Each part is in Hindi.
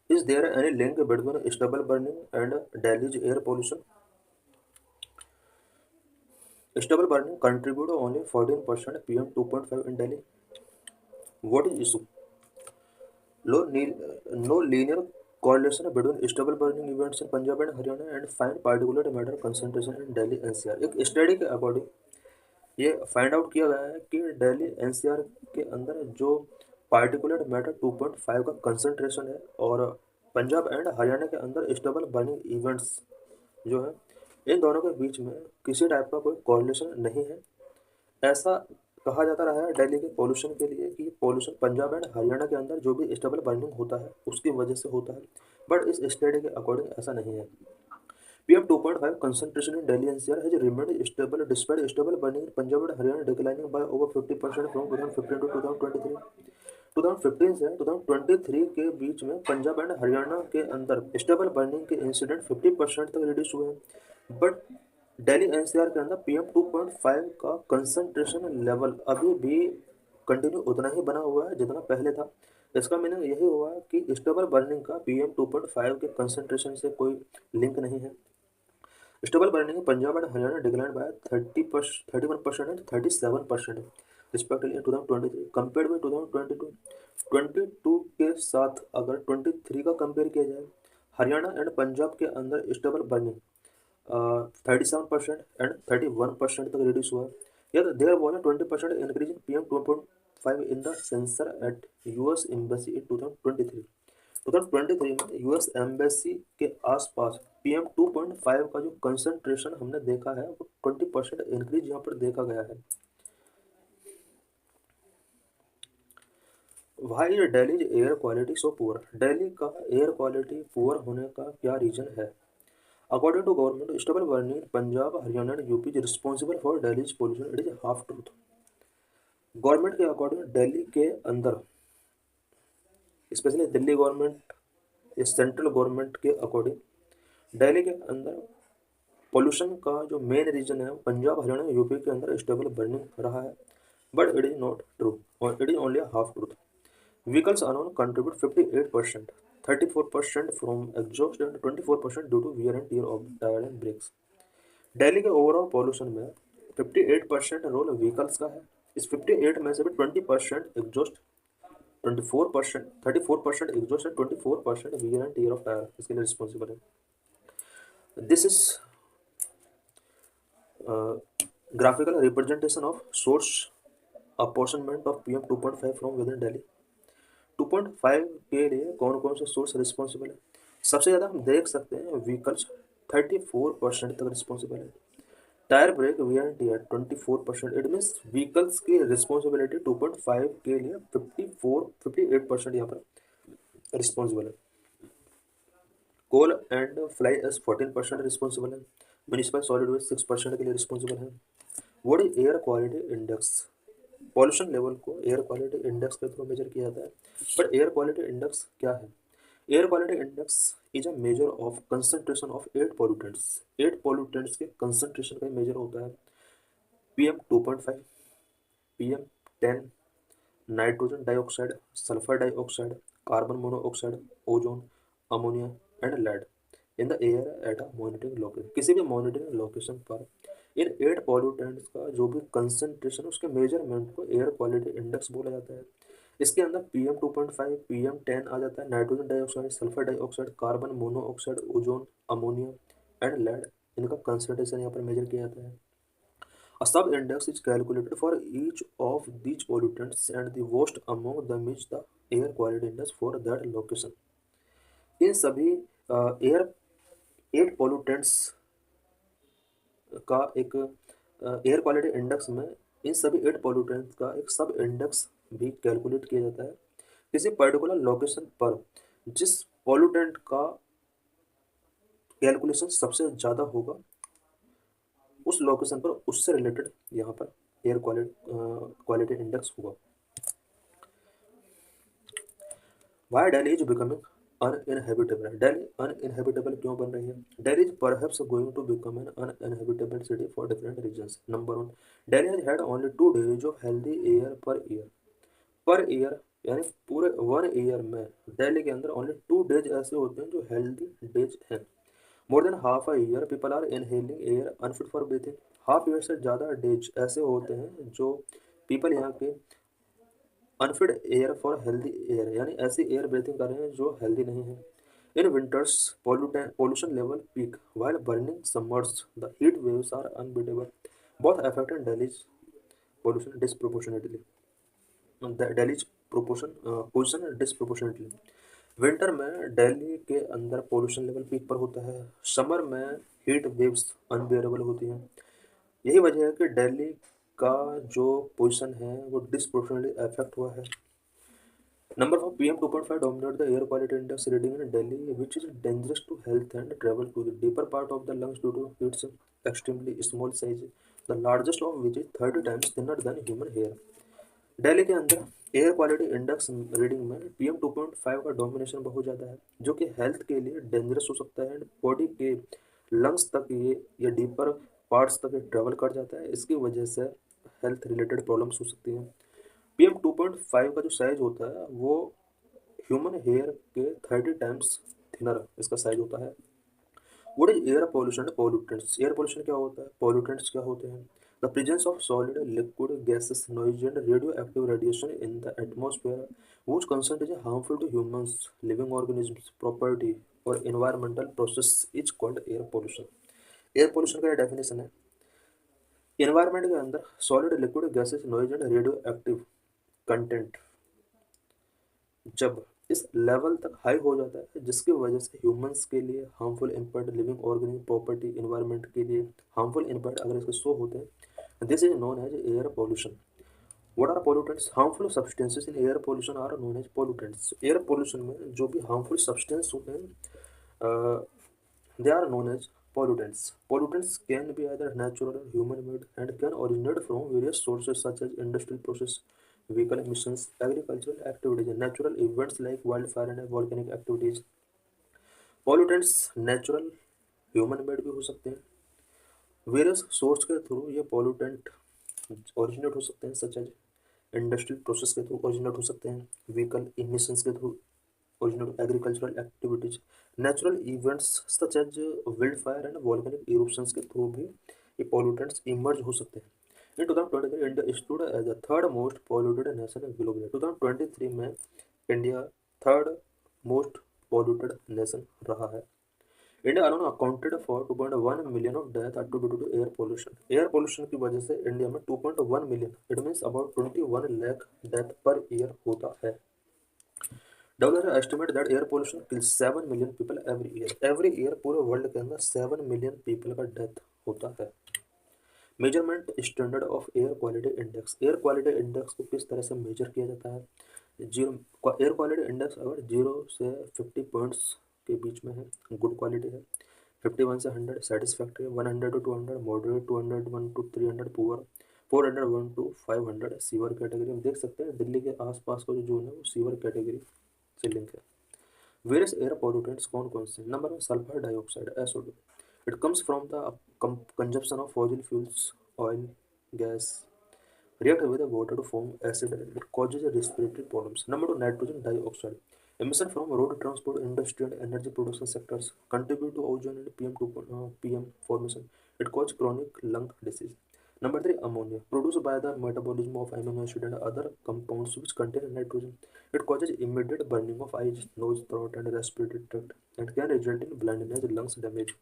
Is there any link between stubble burning and Delhi's air pollution? Stubble burning contribute only 14% PM 2.5 in Delhi. What is issue? No, no linear correlation between stubble burning events in Punjab and Haryana and fine particulate matter concentration in Delhi NCR. एक स्टडी के अकॉर्डिंग ये फाइंड आउट किया गया है कि दिल्ली एनसीआर के अंदर जो पार्टिकुलेट मैटर 2.5 का कंसंट्रेशन है और पंजाब एंड हरियाणा के अंदर स्टेबल बर्निंग इवेंट्स जो है इन दोनों के बीच में किसी टाइप का कोई कोरिलेशन नहीं है। ऐसा कहा जाता रहा है दिल्ली के पोल्यूशन के लिए कि पोल्यूशन पंजाब एंड हरियाणा के अंदर जो भी स्टेबल बर्निंग होता है उसकी वजह से होता है, बट इस स्टडी के अकॉर्डिंग ऐसा नहीं है। PM 2.5 concentration in Delhi NCR has remained stable despite stable burning in Punjab and Haryana declining by over 50% from 2015 to 2023। 2015 से 2023 के बीच में पंजाब एंड हरियाणा के अंदर स्टेबल बर्निंग के इंसिडेंट 50% तक रिड्यूस हुए हैं, बट दिल्ली एनसीआर के अंदर PM 2.5 का कंसंट्रेशन लेवल अभी भी कंटिन्यू उतना ही बना हुआ है जितना पहले था। इसका मीनिंग यही हुआ कि स्टेबल बर्निंग का PM 2.5 के कंसंट्रेशन से कोई लिंक नहीं है। Stable burning in Punjab and Haryana declined by 31% and 37% respectively in 2023 compared with 2022। 22 के साथ अगर 23 का कंपेयर किया जाए, हरियाणा एंड पंजाब के अंदर स्टेबल बर्निंग 37% एंड 31% तक रिड्यूस हुआ। Yet there was a 20% increase in PM 2.5 in the sensor at US embassy in 2023। 2023 में यूएस एम्बेसी के आसपास PM 2.5 का जो कंसंट्रेशन हमने देखा है वो 20% इंक्रीज यहाँ पर देखा गया है। Why is Delhi air quality so poor? Delhi का एयर क्वालिटी पुअर होने का क्या रीजन है? According to government stubble burning Punjab Haryana and UP is responsible for Delhi's pollution, it is half truth. Government के अकॉर्डिंग दिल्ली के अंदर specially Delhi government central government के अकॉर्डिंग दिल्ली के अंदर पोल्यूशन का जो मेन रीजन है पंजाब हरियाणा यूपी के अंदर स्टेबल बर्निंग रहा है, but it is not true और it is only half truth. Vehicles alone contribute 58%, 34% from exhaust and 24% due to wear and tear of tyre and brakes. Delhi के ओवरऑल पोल्यूशन में 58% रोल व्हीकल्स का है। इस 58 में से भी 20% exhaust, 24% 34% exhaust and 24% wear and tear of tyre इसके लिए रिस्पॉन्सिबल है। This is graphical representation of source apportionment of PM 2.5 from within Delhi। 2.5 के लिए कौन कौन से सोर्स रिस्पॉन्सिबल है? सबसे ज़्यादा हम देख सकते हैं व्हीकल्स 34% तक रिस्पॉन्सिबल है। Tyre brake wear and tear 24%, it means vehicles की रिस्पॉन्सिबिलिटी 2.5 के लिए 58% यहाँ पर रिस्पॉन्सिबल है। Coal and fly ash 14% responsible है। म्यूनिसिपल सॉलिड वेस्ट 6% के लिए रिस्पॉन्सिबल है। What is air quality index? Pollution level को एयर क्वालिटी इंडेक्स के थ्रू मेजर किया जाता है, बट एयर क्वालिटी इंडेक्स क्या है? Air quality index is a measure of concentration of eight pollutants. Eight pollutants के कंसंट्रेशन का मेजर होता है PM 2.5, PM 10, nitrogen dioxide, sulphur dioxide, carbon monoxide, ozone, ammonia and lead in the air at a monitoring location. किसी भी मॉनिटरिंग लोकेशन पर इन एट पॉल्यूटेंट्स का जो भी कंसंट्रेशन उसके मेजरमेंट को एयर क्वालिटी इंडेक्स बोला जाता है। इसके अंदर PM 2.5, PM 10 आ जाता है, nitrogen dioxide, sulphur dioxide, carbon monoxide, ozone, ammonia and lead, इनका कंसंट्रेशन यहाँ पर मेजर किया जाता है। A sub-index is calculated for each of these pollutants and the worst among them is the air quality index for that location। इन सभी एयर एट पोल्यूटेंट्स का एक एयर क्वालिटी इंडेक्स में इन सभी एट पोल्यूटेंट्स का एक सब इंडेक्स भी कैलकुलेट किया जाता है। किसी पर्टिकुलर लोकेशन पर जिस पोल्यूटेंट का कैलकुलेशन सबसे ज़्यादा होगा उस लोकेशन पर उससे रिलेटेड यहाँ पर एयर क्वालिटी इंडेक्स होगा। Why Delhi is becoming uninhabitable? Delhi uninhabitable क्यों बन रही है? Delhi is perhaps going to become an uninhabitable city for different reasons. Number one, Delhi has had only 2 days of healthy air per year. Per year यानी पूरे 1 ईयर में दिल्ली के अंदर ओनली 2 डेज ऐसे होते हैं जो हेल्दी डेज हैं। More than half a year people are inhaling air unfit for breathing. Half year से ज़्यादा डेज ऐसे होते हैं जो पीपल यहाँ के unfit air for healthy air, यानी ऐसी एयर ब्रीथिंग कर रहे हैं जो हेल्दी नहीं है। In winters pollution level peak while burning summers the heat waves are unbeatable, both affecting Delhi's pollution disproportionately, Delhi's pollution disproportionately। Winter में दिल्ली के अंदर पोल्यूशन लेवल पीक पर होता है, समर में हीट वेव्स अनबियरेबल होती हैं। यही वजह है कि दिल्ली का जो पोल्यूशन है वो डिस्प्रोपोर्शनली अफेक्ट हुआ है। Number 4, PM2.5 dominate the air quality index reading in Delhi, which is dangerous to health and travel to the deeper part of the lungs due to its extremely small size, the largest of which is 30 times thinner than human hair। Delhi के अंदर एयर क्वालिटी इंडेक्स रीडिंग में PM2.5 का डोमिनेशन बहुत ज़्यादा है, जो कि हेल्थ के लिए डेंजरस हो सकता है एंड बॉडी के लंग्स तक ये डीपर पार्ट्स तक ट्रेवल कर जाता है। इसकी वजह से हेल्थ रिलेटेड प्रॉब्लम्स हो सकती हैं। PM2.5 का जो साइज होता है वो ह्यूमन हेयर के 30 टाइम्स थिनर इसका साइज होता है। What is air pollution and pollutants? Air pollution क्या होता है, पोल्यूटेंट्स क्या होते हैं? The presence of solid liquid gases noise and radioactive radiation in the atmosphere which concentrate is harmful to humans living organisms property or environmental process is called air pollution. Air pollution का डेफिनेशन है, एनवायरमेंट के अंदर solid liquid gases noise and radioactive content जब इस लेवल तक हाई हो जाता है जिसकी वजह से ह्यूमंस के लिए harmful impact, living organism property, environment के लिए हार्मफुल इम्पैक्ट अगर इसके शो होते हैं, this is known as air pollution. What are pollutants? Harmful substances in air pollution are known as pollutants. Air pollution में जो भी हार्मफुल सब्सटेंस होते हैं they are known as pollutants। Pollutants can be either natural or human made and can originate from various sources such as industrial process, vehicle emissions, agricultural activities, and natural events like wildfire and volcanic activities। Pollutants natural human made भी हो सकते हैं, वेरियस सोर्स के थ्रू ये पोल्यूटेंट ओरिजिनेट हो सकते हैं, सच एज इंडस्ट्रियल प्रोसेस के थ्रू ओरिजिनेट हो सकते हैं, व्हीकल इमिशंस के through originate, agricultural activities, natural events such as wildfire and volcanic eruptions के थ्रू भी ये पोल्यूटेंट्स इमर्ज हो सकते हैं। In 2023 India stood as the third most polluted nation globally. 2023 में India third most polluted nation रहा है। India alone accounted for 2.1 million of death attributed to air pollution. Air pollution की वजह से इंडिया में 2.1 million, it means about 21 lakh death per year होता है। WHO estimate that air pollution kills 7 million people every year। Every year पूरे वर्ल्ड के अंदर 7 मिलियन पीपल का डेथ होता है। Measurement standard of air quality index. Air quality index को किस तरह से मेजर किया जाता है? जीरो एयर क्वालिटी इंडेक्स अगर 0 से 50 पॉइंट्स के बीच में है गुड क्वालिटी है, 51 से 100 satisfactory, 100 to 200 moderate, 201 to 300 poor, 401 to 500 severe category. हम देख सकते हैं दिल्ली के आसपास का जो जोन है वो सीवर कैटेगरी से लिंक है। वेरियस एयर पोल्यूटेंट्स कौन कौन से? Number 1 sulphur dioxide SO2। It comes from the consumption of fossil fuels, oil, gas react with the water to form acid rain. It causes respiratory problems. Number 2 nitrogen dioxide. Emission from road transport, industry and energy production sectors contribute to ozone and PM formation. It causes chronic lung disease. Number 3 ammonia, produced by the metabolism of amino acid and other compounds which contain nitrogen. It causes immediate burning of eyes, nose, throat and respiratory tract and can result in blindness, lungs damage.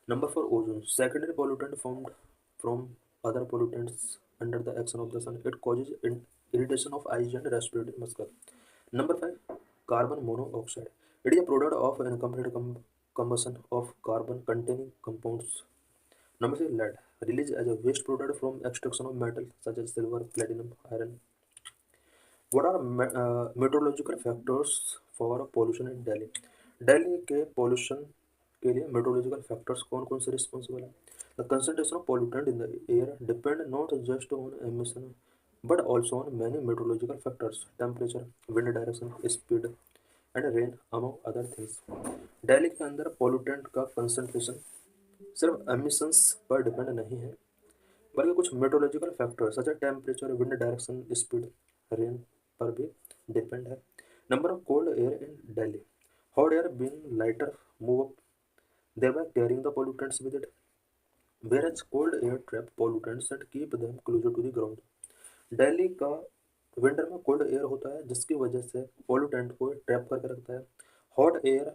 Number 4 ozone, secondary pollutant formed from other pollutants under the action of the sun. It causes irritation of eyes and respiratory muscle. Number 5 carbon monoxide. It is a product of incomplete combustion of carbon containing compounds. Number 6 lead, released as a waste product from extraction of metal such as silver, platinum, iron। What are meteorological factors for pollution in Delhi? Delhi के पोल्यूशन के लिए मेट्रोलॉजिकल फैक्टर्स कौन कौन से रिस्पॉन्सिबल है? The concentration of pollutant in the air depend not just on emission but also on many meteorological factors, temperature, wind direction, speed and rain among other things. Delhi के अंदर पोल्यूटेंट का कंसंट्रेशन सिर्फ एमिशंस पर डिपेंड नहीं है बल्कि कुछ meteorological factors such as temperature, wind direction, speed, rain पर भी डिपेंड है। Number of cold air in Delhi, hot air being lighter move up thereby carrying the pollutants with it, whereas cold air trap pollutants and keep them closer to the ground. Delhi का विंटर में कोल्ड एयर होता है जिसकी वजह से पोल्यूटेंट को ट्रैप करके रखता है। हॉट एयर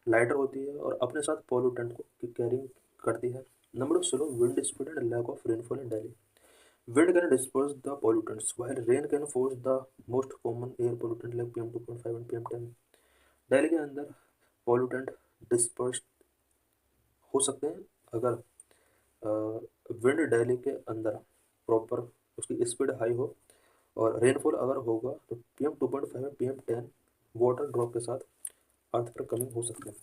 लाइटर होती है और अपने साथ पोल्यूटेंट को कैरिंग करती है। Number slow wind speed and lack of rainfall in Delhi, wind can disperse the pollutants while rain can force the most common air pollutant like PM2.5 and PM10। Delhi के अंदर पोल्यूटेंट डिस्पर्स हो सकते हैं अगर विंड दिल्ली के अंदर प्रॉपर उसकी स्पीड हाई हो, और रेनफॉल अगर होगा तो PM2.5 में PM10 वाटर ड्रॉप के साथ अर्थ पर कमिंग हो सकते हैं।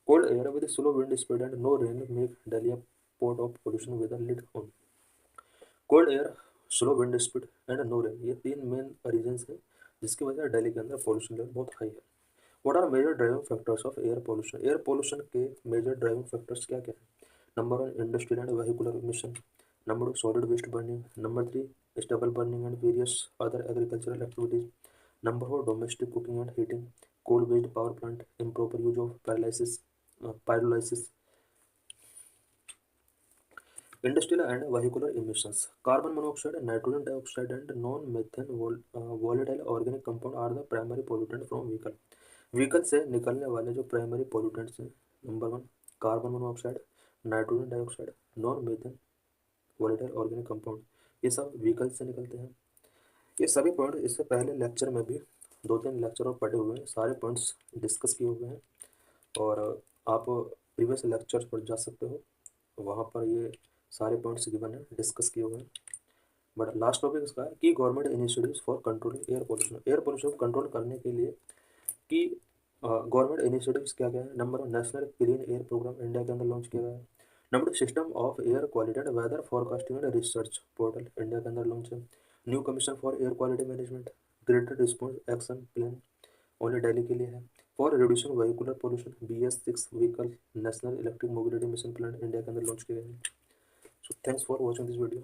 Cold air with slow wind speed and no rain make Delhi a port of pollution weather lid on. Cold air, slow wind speed and no rain, ये तीन मेन रीजंस हैं जिसकी वजह से दिल्ली के अंदर पॉल्यूशन लेवल बहुत हाई है। What are major driving factors of air pollution, air pollution के मेजर ड्राइविंग फैक्टर्स क्या क्या है? Number one industrial and vehicular emission, number two solid waste burning, number three stubble burning and various other agricultural activities, number four domestic cooking and heating, coal based power plant, improper use of pyrolysis. Industrial and vehicular emissions, carbon monoxide, nitrogen dioxide and non-methane volatile organic compound are the primary pollutant from vehicle। Vehicle से निकलने वाले जो प्राइमरी पोल्यूटेंट्स हैं, number one carbon monoxide, nitrogen dioxide, non methane volatile organic compound, ये सब व्हीकल से निकलते हैं। ये सभी पॉइंट इससे पहले लेक्चर में भी दो तीन लेक्चर और पढ़े हुए हैं, सारे पॉइंट्स डिस्कस किए हुए हैं और आप प्रीवियस लेक्चर्स पर जा सकते हो, वहाँ पर ये सारे पॉइंट्स गिवन है, डिस्कस किए हुए हैं। बट लास्ट टॉपिक इसका है कि government initiatives for controlling air pollution, air pollution को कंट्रोल करने के लिए कि गवर्नमेंट इनिशिएटिव्स क्या क्या है। Number one national clean air programme India के अंदर लॉन्च किया गया है। Number two system of air quality and weather forecasting and research portal India के अंदर लॉन्च है। New commission for air quality management, greater response action plan only Delhi के लिए है। For reducing vehicular pollution, BS6 vehicle national electric mobility mission plan India के अंदर लॉन्च किया गया है। So thanks for watching this video.